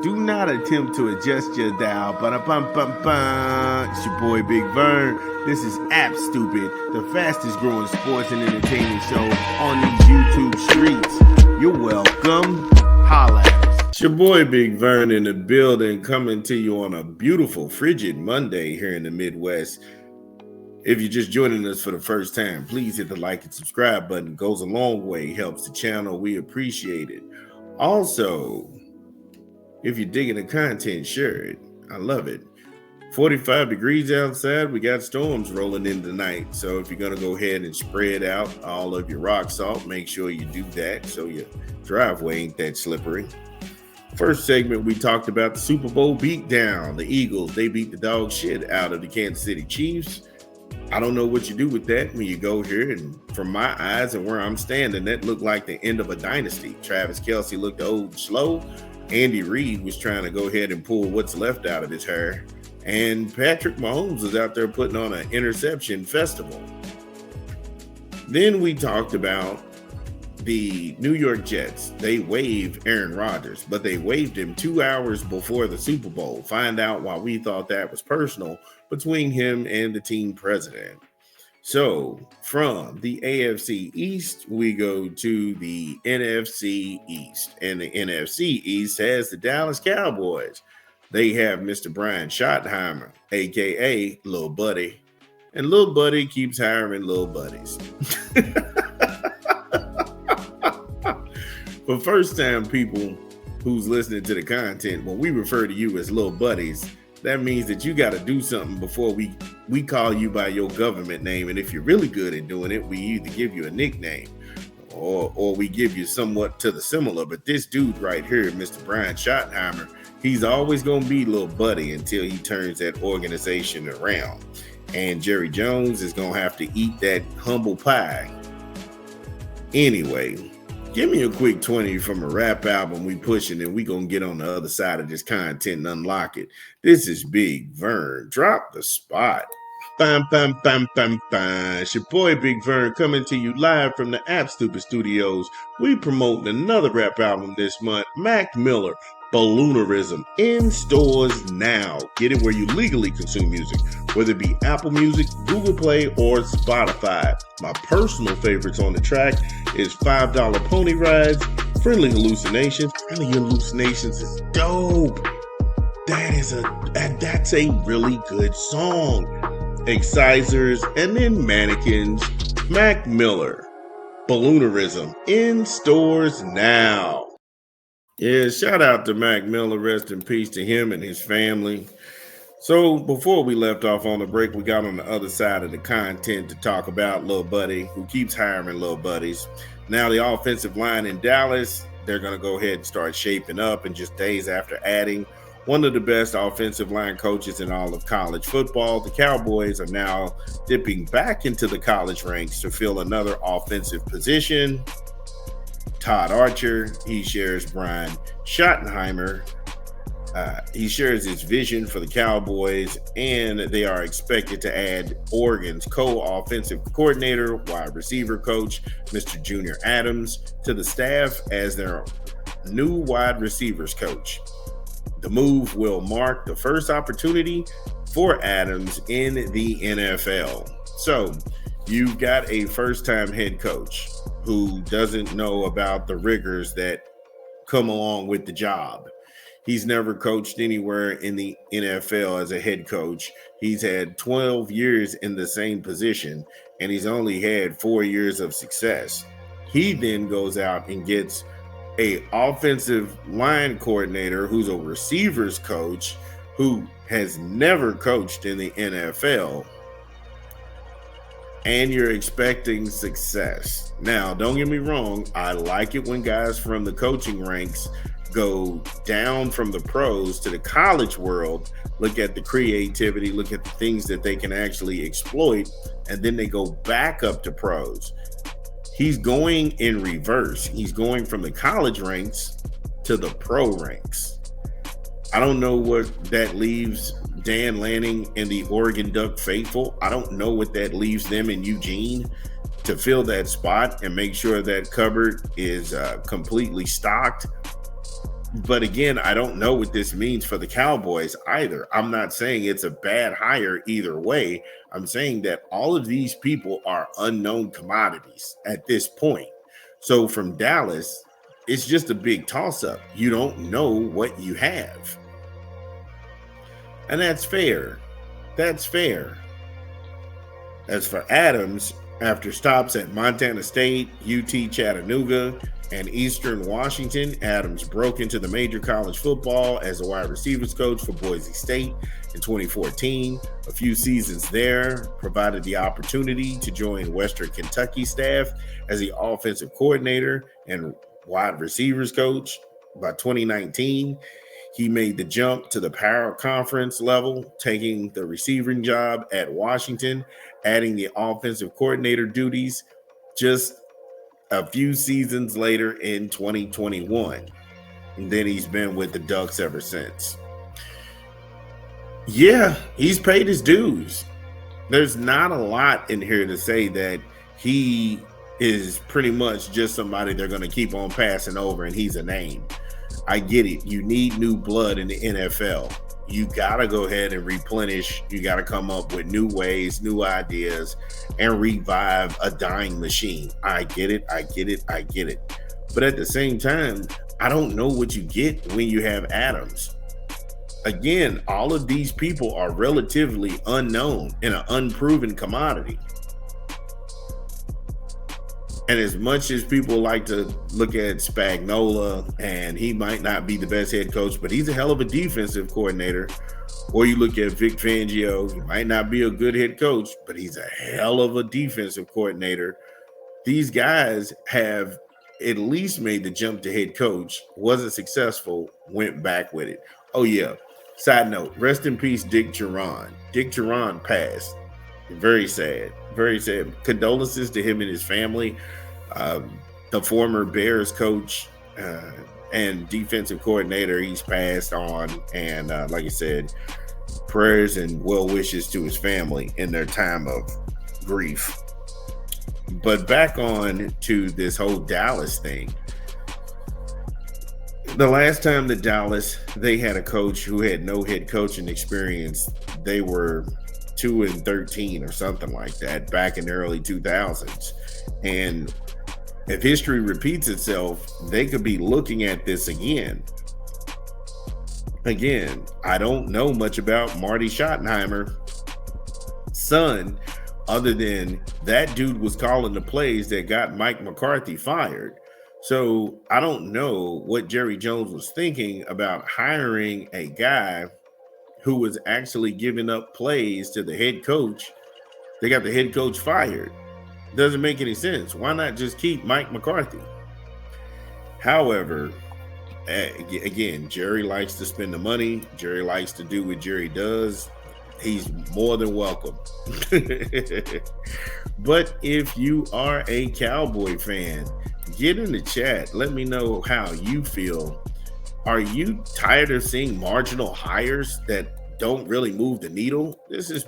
Do not attempt to adjust your dial. Ba-da-bum-bum-bum. It's your boy Big Vern. This is App Stupid, the fastest growing sports and entertainment show on these YouTube streets. You're welcome. Holla at us. It's your boy Big Vern in the building, coming to you on a beautiful, frigid Monday here in the Midwest. If you're just joining us for the first time, please hit the like and subscribe button. It goes a long way, helps the channel. We appreciate it. Also, if you're digging the content, share it. I love it. 45 degrees outside. We got storms rolling in tonight. So if you're going to go ahead and spread out all of your rock salt, make sure you do that so your driveway ain't that slippery. First segment, we talked about the Super Bowl beatdown. The Eagles, they beat the dog shit out of the Kansas City Chiefs. I don't know what you do with that when you go here, and from my eyes and where I'm standing, that looked like the end of a dynasty. Travis Kelce looked old and slow. Andy Reid was trying to go ahead and pull what's left out of his hair. And Patrick Mahomes was out there putting on an interception festival. Then we talked about the New York Jets. They waived Aaron Rodgers, but they waived him 2 hours before the Super Bowl. Find out why we thought that was personal between him and the team president. So from the AFC East, we go to the NFC East. And the NFC East has the Dallas Cowboys. They have Mr. Brian Schottenheimer, a.k.a. Lil Buddy. And Lil Buddy keeps hiring Lil Buddies. For first-time people who's listening to the content, when we refer to you as Lil Buddies, that means that you got to do something before we call you by your government name. And if you're really good at doing it, we either give you a nickname or we give you somewhat to the similar. But this dude right here, Mr. Brian Schottenheimer, he's always going to be Lil Buddy until he turns that organization around. And Jerry Jones is going to have to eat that humble pie. Anyway, give me a quick 20 from a rap album we pushing, and we going to get on the other side of this content and unlock it. This is Big Vern. Drop the spot. Bam, bam, bam, bam, bam. It's your boy Big Vern coming to you live from the App Stupid Studios. We promoting another rap album this month, Mac Miller, Balloonerism, in stores now. Get it where you legally consume music, whether it be Apple Music, Google Play, or Spotify. My personal favorites on the track is $5 Pony Rides, Friendly Hallucinations. Friendly Hallucinations is dope. That's a really good song. Excisors, and then Mannequins. Mac Miller, Balloonerism, in stores now. Yeah, shout out to Mac Miller. Rest in peace to him and his family. So before we left off on the break, we got on the other side of the content to talk about Lil Buddy, who keeps hiring Lil Buddies. Now the offensive line in Dallas, they're going to go ahead and start shaping up, and just days after adding one of the best offensive line coaches in all of college football, the Cowboys are now dipping back into the college ranks to fill another offensive position. Todd Archer, he shares Brian Schottenheimer. He shares his vision for the Cowboys, and they are expected to add Oregon's co-offensive coordinator, wide receiver coach, Mr. Junior Adams, to the staff as their new wide receivers coach. The move will mark the first opportunity for Adams in the NFL. So you've got a first-time head coach who doesn't know about the rigors that come along with the job. He's never coached anywhere in the NFL as a head coach. He's had 12 years in the same position, and he's only had 4 years of success. He then goes out and gets a offensive line coordinator who's a receivers coach who has never coached in the NFL, and you're expecting success. Now, don't get me wrong, I like it when guys from the coaching ranks go down from the pros to the college world, look at the creativity, look at the things that they can actually exploit, and then they go back up to pros. He's going in reverse. He's going from the college ranks to the pro ranks. I don't know what that leaves Dan Lanning and the Oregon Duck faithful. I don't know what that leaves them in Eugene to fill that spot and make sure that cupboard is completely stocked. But again, I don't know what this means for the Cowboys either. I'm not saying it's a bad hire either way. I'm saying that all of these people are unknown commodities at this point. So from Dallas, it's just a big toss up. You don't know what you have. And that's fair. That's fair. As for Adams, after stops at Montana State, UT Chattanooga, and Eastern Washington, Adams broke into the major college football as a wide receivers coach for Boise State in 2014. A few seasons there provided the opportunity to join Western Kentucky staff as the offensive coordinator and wide receivers coach. By 2019, he made the jump to the Power Conference level, taking the receiving job at Washington, adding the offensive coordinator duties just a few seasons later in 2021. And then he's been with the Ducks ever since. Yeah, he's paid his dues. There's not a lot in here to say that he is pretty much just somebody they're going to keep on passing over and he's a name. I get it. You need new blood in the NFL. You got to go ahead and replenish. You got to come up with new ways, new ideas, and revive a dying machine. I get it. I get it. I get it. But at the same time, I don't know what you get when you have Adams. Again, all of these people are relatively unknown and an unproven commodity. And as much as people like to look at Spagnuolo, and he might not be the best head coach, but he's a hell of a defensive coordinator. Or you look at Vic Fangio, he might not be a good head coach, but he's a hell of a defensive coordinator. These guys have at least made the jump to head coach, wasn't successful, went back with it. Oh, yeah. Side note, rest in peace, Dick Jauron. Dick Jauron passed. Very sad. Very sad. Condolences to him and his family. The former Bears coach and defensive coordinator, he's passed on. And like I said, prayers and well wishes to his family in their time of grief. But back on to this whole Dallas thing. The last time that Dallas, they had a coach who had no head coaching experience, they were 2-13 or something like that back in the early 2000s. And if history repeats itself, they could be looking at this again. Again, I don't know much about Marty Schottenheimer's son, other than that dude was calling the plays that got Mike McCarthy fired. So I don't know what Jerry Jones was thinking about hiring a guy who was actually giving up plays to the head coach. They got the head coach fired. Doesn't make any sense. Why not just keep Mike McCarthy? However, again, Jerry likes to spend the money. Jerry likes to do what Jerry does. He's more than welcome. But if you are a Cowboy fan, get in the chat. Let me know how you feel. Are you tired of seeing marginal hires that don't really move the needle? This is